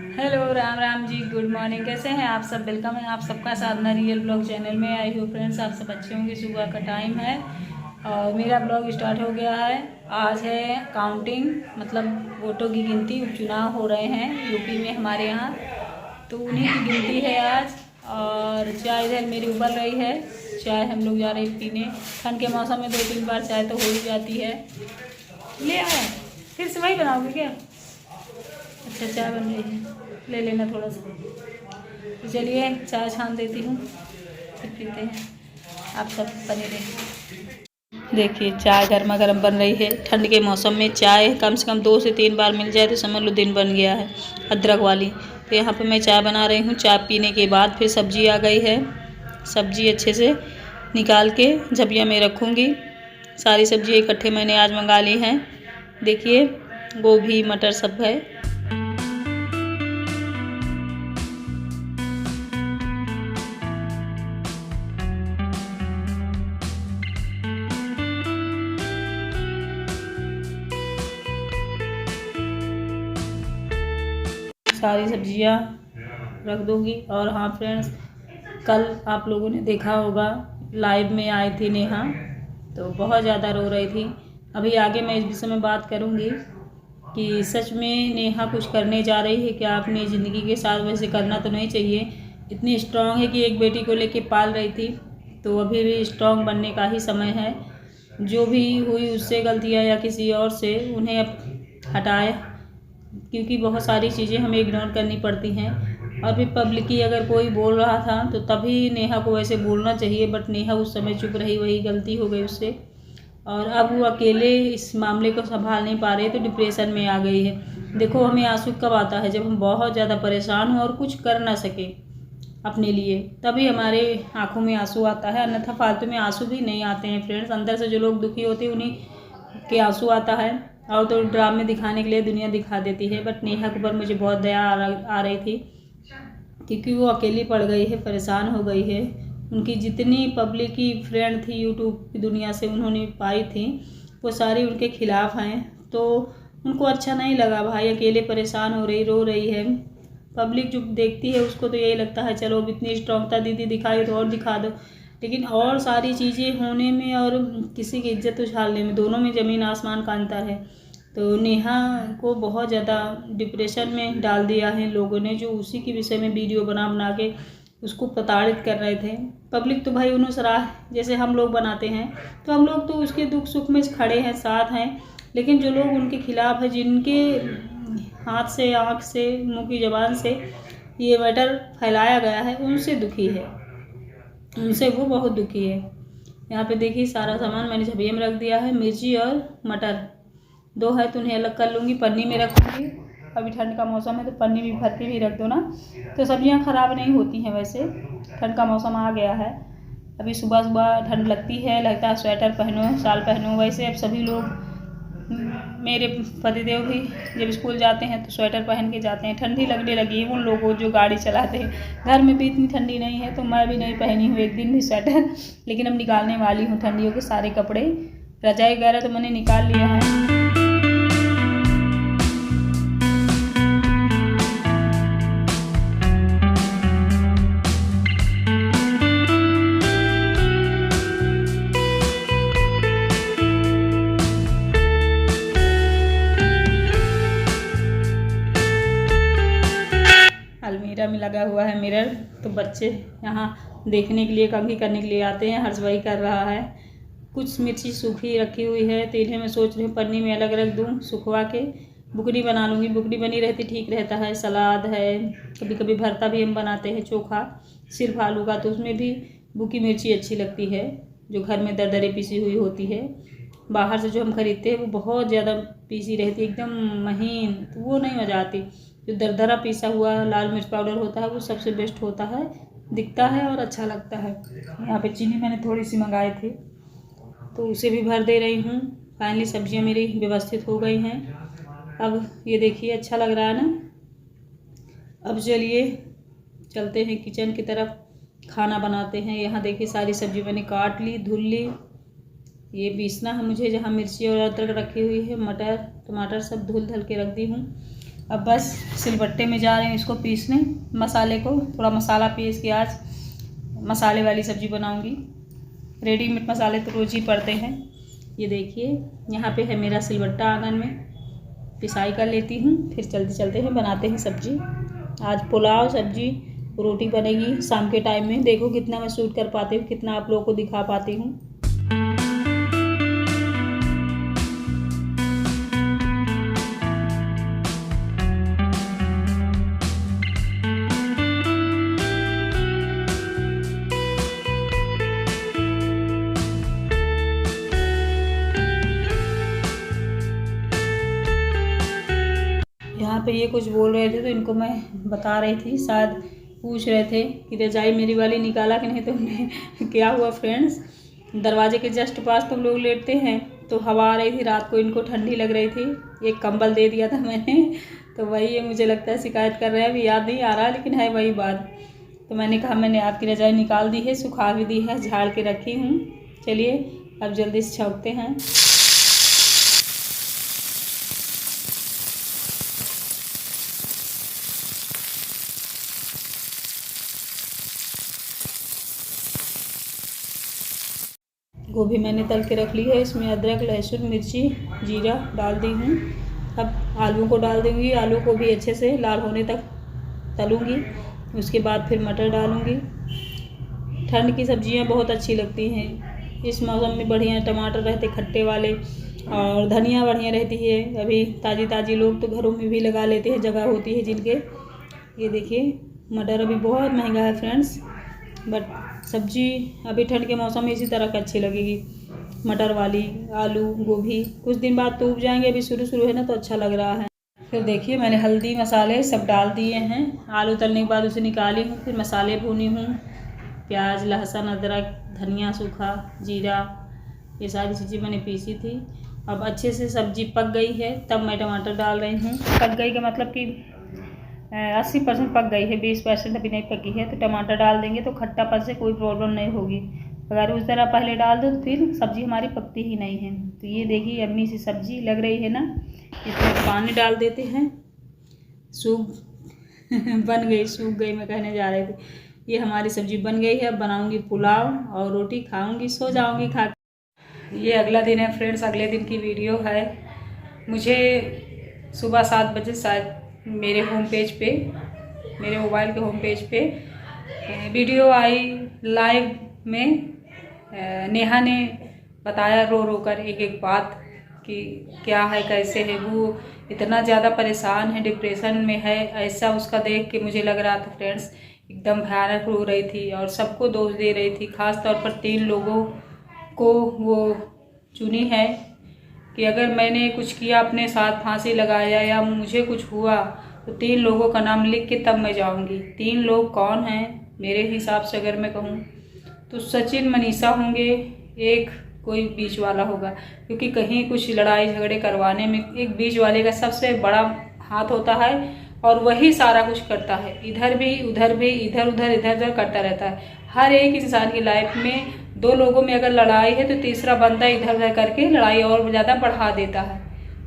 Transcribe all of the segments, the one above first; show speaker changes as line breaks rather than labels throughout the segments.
Hello Ram Ram ji, good morning. कैसे हैं आप सब? वेलकम है आप सबका साधना रियल ब्लॉग चैनल में। आई हो फ्रेंड्स, आप सब अच्छे होंगे। सुबह का टाइम है और मेरा ब्लॉग स्टार्ट हो गया है। आज है काउंटिंग, मतलब वोटों की गिनती। उपचुनाव हो रहे हैं यूपी में हमारे यहाँ, तो उन्हीं की गिनती है आज। और चाय इधर मेरी उबल रही है। चाय हम लोग जा रहे हैं पीने। ठंड के मौसम में 2-3 बार चाय तो हो ही जाती है। ले आए फिर से वही बनाओगे क्या? अच्छा, चाय बन रही है, ले लेना थोड़ा सा। तो चलिए चाय छान देती हूँ, फिर पीते हैं। आप सब बने रहिए। देखिए चाय गर्मा गर्म बन रही है। ठंड के मौसम में चाय कम से कम 2 से 3 बार मिल जाए तो समझ लो दिन बन गया है, अदरक वाली। तो यहाँ पे मैं चाय बना रही हूँ। चाय पीने के बाद फिर सब्जी आ गई है। सब्जी अच्छे से निकाल के झबिया में रखूँगी। सारी सब्जी इकट्ठे मैंने आज मंगा ली हैं। देखिए गोभी मटर सब है। सारी सब्जियां रख दूँगी। और हाँ फ्रेंड्स, कल आप लोगों ने देखा होगा लाइव में आई थी नेहा, तो बहुत ज़्यादा रो रही थी। अभी आगे मैं इस विषय में बात करूँगी कि सच में नेहा कुछ करने जा रही है क्या अपनी ज़िंदगी के साथ। वैसे करना तो नहीं चाहिए। इतनी स्ट्रांग है कि एक बेटी को लेके पाल रही थी, तो अभी भी स्ट्रांग बनने का ही समय है। जो भी हुई उससे गलतियाँ या किसी और से, उन्हें अब हटाए, क्योंकि बहुत सारी चीज़ें हमें इग्नोर करनी पड़ती हैं। और फिर पब्लिकली अगर कोई बोल रहा था तो तभी नेहा को वैसे बोलना चाहिए, बट नेहा उस समय चुप रही, वही गलती हो गई उससे। और अब वो अकेले इस मामले को संभाल नहीं पा रही, तो डिप्रेशन में आ गई है। देखो हमें आंसू कब आता है? जब हम बहुत ज़्यादा परेशान हों और कुछ कर ना सके अपने लिए, तभी हमारे आंखों में आंसू आता है, अन्यथा फालतू में आंसू भी नहीं आते हैं फ्रेंड्स। अंदर से जो लोग दुखी होते हैं उन्हीं के आंसू आता है। और तो ड्रामे दिखाने के लिए दुनिया दिखा देती है। बट नेहा के ऊपर मुझे बहुत दया आ रही थी, क्योंकि वो अकेली पड़ गई है, परेशान हो गई है। उनकी जितनी पब्लिक की फ्रेंड थी यूट्यूब की दुनिया से, उन्होंने पाई थी, वो सारी उनके खिलाफ हैं। तो उनको अच्छा नहीं लगा, भाई अकेले परेशान हो रही, रो रही है। पब्लिक जो देखती है उसको तो यही लगता है चलो अब इतनी स्ट्रॉन्गता दीदी दिखाई तो और दिखा दो। लेकिन और सारी चीज़ें होने में और किसी की इज्जत उछालने में, दोनों में ज़मीन आसमान का अंतर है। तो नेहा को बहुत ज़्यादा डिप्रेशन में डाल दिया है लोगों ने, जो उसी के विषय में वीडियो बना बना के उसको प्रताड़ित कर रहे थे। पब्लिक तो भाई उन्हें सराह, जैसे हम लोग बनाते हैं, तो हम लोग तो उसके दुख सुख में खड़े हैं, साथ हैं। लेकिन जो लोग उनके खिलाफ है, जिनके हाथ से, आँख से, मुँह की ज़बान से ये मैटर फैलाया गया है, उनसे दुखी है, उनसे वो बहुत दुखी है। यहाँ पे देखिए सारा सामान मैंने झबिया में रख दिया है। मिर्ची और मटर 2 है तो उन्हें अलग कर लूँगी, पन्नी में रखूँगी। अभी ठंड का मौसम है तो पन्नी में भर के भी रख दो ना, तो सब्जियाँ ख़राब नहीं होती हैं। वैसे ठंड का मौसम आ गया है, अभी सुबह सुबह ठंड लगती है, लगता है स्वेटर पहनो, शाल पहनो। वैसे अब सभी लोग, मेरे पतिदेव भी जब स्कूल जाते हैं तो स्वेटर पहन के जाते हैं। ठंडी लगने लगी है उन लोगों जो गाड़ी चलाते हैं। घर में भी इतनी ठंडी नहीं है, तो मैं भी नहीं पहनी हूँ एक दिन भी स्वेटर। लेकिन अब निकालने वाली हूँ ठंडियों के सारे कपड़े। रजाई वगैरह तो मैंने निकाल लिया है। अलमीरा में लगा हुआ है मिरर, तो बच्चे यहाँ देखने के लिए, कंघी करने के लिए आते हैं। हर्ष वही कर रहा है। कुछ मिर्ची सूखी रखी हुई है, तो इन्हें मैं सोच रही हूँ पन्नी में अलग रख दूँ, सुखवा के बुकनी बना लूँगी। बुकनी बनी रहती ठीक रहता है। सलाद है, कभी कभी भरता भी हम बनाते हैं चोखा सिर्फ आलू का, तो उसमें भी बुकी मिर्ची अच्छी लगती है, जो घर में दरदरे पीसी हुई होती है। बाहर से जो हम खरीदते हैं वो बहुत ज़्यादा पीसी रहती है, एकदम महीन, तो वो नहीं मज़ा आती। जो दरदरा पीसा हुआ लाल मिर्च पाउडर होता है वो सबसे बेस्ट होता है, दिखता है और अच्छा लगता है। यहाँ पे चीनी मैंने थोड़ी सी मंगाई थी, तो उसे भी भर दे रही हूँ। फाइनली सब्जियाँ मेरी व्यवस्थित हो गई हैं। अब ये देखिए अच्छा लग रहा है ना। अब चलिए चलते हैं किचन की तरफ, खाना बनाते हैं। यहाँ देखिए सारी सब्जी मैंने काट ली, धुल ली। ये पीसना है मुझे, जहाँ मिर्ची और अदरक रखी हुई है, मटर टमाटर सब धुल धल के रख दी हूँ। अब बस सिलबट्टे में जा रहे हैं इसको पीसने, मसाले को। थोड़ा मसाला पीस के आज मसाले वाली सब्ज़ी बनाऊंगी। रेडीमेड मसाले तो रोज़ ही पड़ते हैं। ये देखिए यहाँ पे है मेरा सिलबट्टा आंगन में, पिसाई कर लेती हूँ, फिर चलते चलते हैं बनाते हैं सब्ज़ी। आज पुलाव सब्ज़ी रोटी बनेगी शाम के टाइम में। देखो कितना मैं शूट कर पाती हूँ, कितना आप लोगों को दिखा पाती हूँ। यहाँ पे ये कुछ बोल रहे थे तो इनको मैं बता रही थी, शायद पूछ रहे थे कि रजाई मेरी वाली निकाला कि नहीं। तो उन्हें क्या हुआ फ्रेंड्स, दरवाजे के जस्ट पास तुम लोग लेटते हैं तो हवा आ रही थी, रात को इनको ठंडी लग रही थी। एक कंबल दे दिया था मैंने, तो वही है, मुझे लगता है शिकायत कर रहे हैं, अभी याद नहीं आ रहा लेकिन है वही बात। तो मैंने कहा मैंने आपकी रजाई निकाल दी है, सुखा भी दी है, झाड़ के रखी हूँ। चलिए अब जल्दी से छौंकते हैं। गोभी मैंने तल के रख ली है, इसमें अदरक लहसुन मिर्ची जीरा डाल दी हूँ। अब आलू को डाल दूँगी, आलू को भी अच्छे से लाल होने तक तलूँगी। उसके बाद फिर मटर डालूँगी। ठंड की सब्जियाँ बहुत अच्छी लगती हैं इस मौसम में, बढ़िया टमाटर रहते खट्टे वाले और धनिया बढ़िया रहती है। अभी ताज़ी ताज़ी लोग तो घरों में भी लगा लेते हैं, जगह होती है जिनके। ये देखिए मटर अभी बहुत महंगा है फ्रेंड्स, बट सब्जी अभी ठंड के मौसम में इसी तरह की अच्छी लगेगी, मटर वाली, आलू गोभी। कुछ दिन बाद तो उग जाएंगे, अभी शुरू शुरू है ना तो अच्छा लग रहा है। फिर देखिए मैंने हल्दी मसाले सब डाल दिए हैं। आलू तलने के बाद उसे निकाली हूँ, फिर मसाले भूनी हूँ, प्याज लहसुन अदरक धनिया सूखा जीरा, ये सारी चीज़ें मैंने पीसी थी। अब अच्छे से सब्जी पक गई है तब मैं टमाटर डाल रही हूँ। पक गई का मतलब कि 80% पक गई है, 20% अभी नहीं पकी है। तो टमाटर डाल देंगे तो खट्टापन से कोई प्रॉब्लम नहीं होगी। अगर उस तरह पहले डाल दो तो फिर सब्ज़ी हमारी पकती ही नहीं है। तो ये देखिए यम्मी सी सब्ज़ी लग रही है ना। इसमें पानी डाल देते हैं, सूख बन गई, सूख गई मैं कहने जा रही थी। ये हमारी सब्ज़ी बन गई है। अब बनाऊँगी पुलाव और रोटी खाऊँगी, सो जाऊँगी खा। ये अगला दिन है फ्रेंड्स, अगले दिन की वीडियो है। मुझे सुबह 7 बजे शायद मेरे होम पेज पे, मेरे मोबाइल के होम पेज पे वीडियो आई लाइव में। नेहा ने बताया रो रो कर एक एक बात कि क्या है कैसे है। वो इतना ज़्यादा परेशान है, डिप्रेशन में है, ऐसा उसका देख के मुझे लग रहा था फ्रेंड्स। एकदम भयानक रो रही थी और सबको दोष दे रही थी। ख़ास तौर पर 3 लोगों को वो चुनी है कि अगर मैंने कुछ किया, अपने साथ फांसी लगाया या मुझे कुछ हुआ तो 3 लोगों का नाम लिख के तब मैं जाऊंगी। 3 लोग कौन हैं मेरे हिसाब से अगर मैं कहूँ तो सचिन मनीषा होंगे, एक कोई बीच वाला होगा, क्योंकि कहीं कुछ लड़ाई झगड़े करवाने में एक बीच वाले का सबसे बड़ा हाथ होता है और वही सारा कुछ करता है। इधर भी उधर भी, इधर उधर करता रहता है। हर एक इंसान की लाइफ में 2 लोगों में अगर लड़ाई है तो तीसरा बंदा इधर उधर करके लड़ाई और ज़्यादा बढ़ा देता है।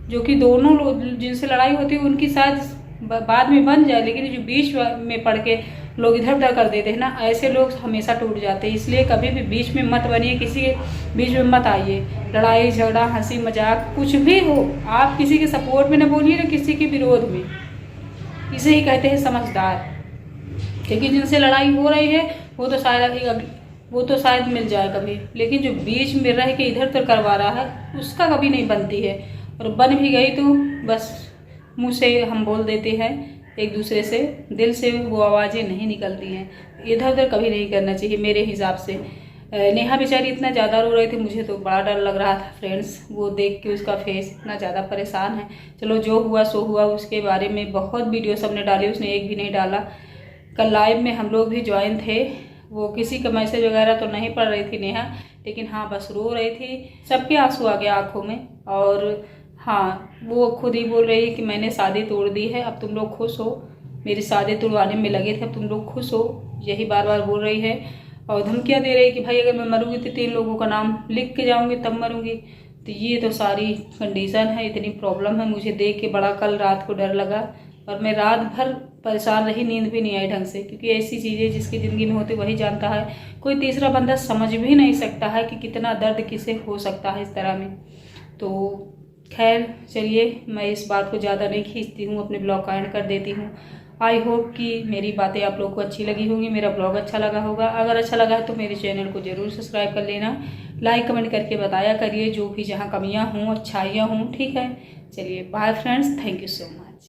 जो कि दोनों लोग जिनसे लड़ाई होती है उनकी साथ बाद में बन जाए, लेकिन जो बीच में पड़ के लोग इधर उधर कर देते हैं ना, ऐसे लोग हमेशा टूट जाते हैं। इसलिए कभी भी बीच में मत बनिए, किसी के बीच में मत आइए। लड़ाई झगड़ा हंसी मजाक कुछ भी हो, आप किसी के सपोर्ट में न बोलिए न किसी के विरोध में। इसे ही कहते हैं समझदार। लेकिन जिनसे लड़ाई हो रही है वो तो शायद मिल जाए कभी, लेकिन जो बीच में रह के इधर उधर करवा रहा है उसका कभी नहीं बनती है। और बन भी गई तो बस मुंह से हम बोल देते हैं एक दूसरे से, दिल से वो आवाज़ें नहीं निकलती हैं। इधर उधर कभी नहीं करना चाहिए मेरे हिसाब से। नेहा बेचारी इतना ज़्यादा रो रही थी, मुझे तो बड़ा डर लग रहा था फ्रेंड्स, वो देख के उसका फेस इतना ज़्यादा परेशान है। चलो जो हुआ सो हुआ, उसके बारे में बहुत वीडियो सबने डाली, उसने एक भी नहीं डाला। कल लाइव में हम लोग भी ज्वाइन थे, वो किसी का मैसेज वगैरह तो नहीं पढ़ रही थी नेहा, लेकिन हाँ बस रो रही थी। सबके आंसू आ गया आँखों में। और हाँ वो खुद ही बोल रही है कि मैंने शादी तोड़ दी है, अब तुम लोग खुश हो, मेरी शादी तोड़वाने में लगे थे, अब तुम लोग खुश हो, यही बार बार बोल रही है। और धमकियाँ दे रही है कि भाई अगर मैं मरूंगी तो 3 लोगों का नाम लिख के जाऊंगी तब मरूंगी। तो ये तो सारी कंडीशन है, इतनी प्रॉब्लम है। मुझे देख के बड़ा कल रात को डर लगा, और मैं रात भर परेशान रही, नींद भी नहीं आई ढंग से, क्योंकि ऐसी चीज़ें जिसकी ज़िंदगी में होती वही जानता है। कोई तीसरा बंदा समझ भी नहीं सकता है कि कितना दर्द किसे हो सकता है इस तरह में। तो खैर चलिए, मैं इस बात को ज़्यादा नहीं खींचती हूँ, अपने ब्लॉग का एंड कर देती हूँ। आई होप कि मेरी बातें आप लोग को अच्छी लगी होंगी, मेरा ब्लॉग अच्छा लगा होगा। अगर अच्छा लगा है तो मेरे चैनल को ज़रूर सब्सक्राइब कर लेना, लाइक कमेंट करके बताया करिए जो भी जहाँ कमियाँ हों अच्छाइयाँ हों, ठीक है। चलिए bye friends, thank you so much.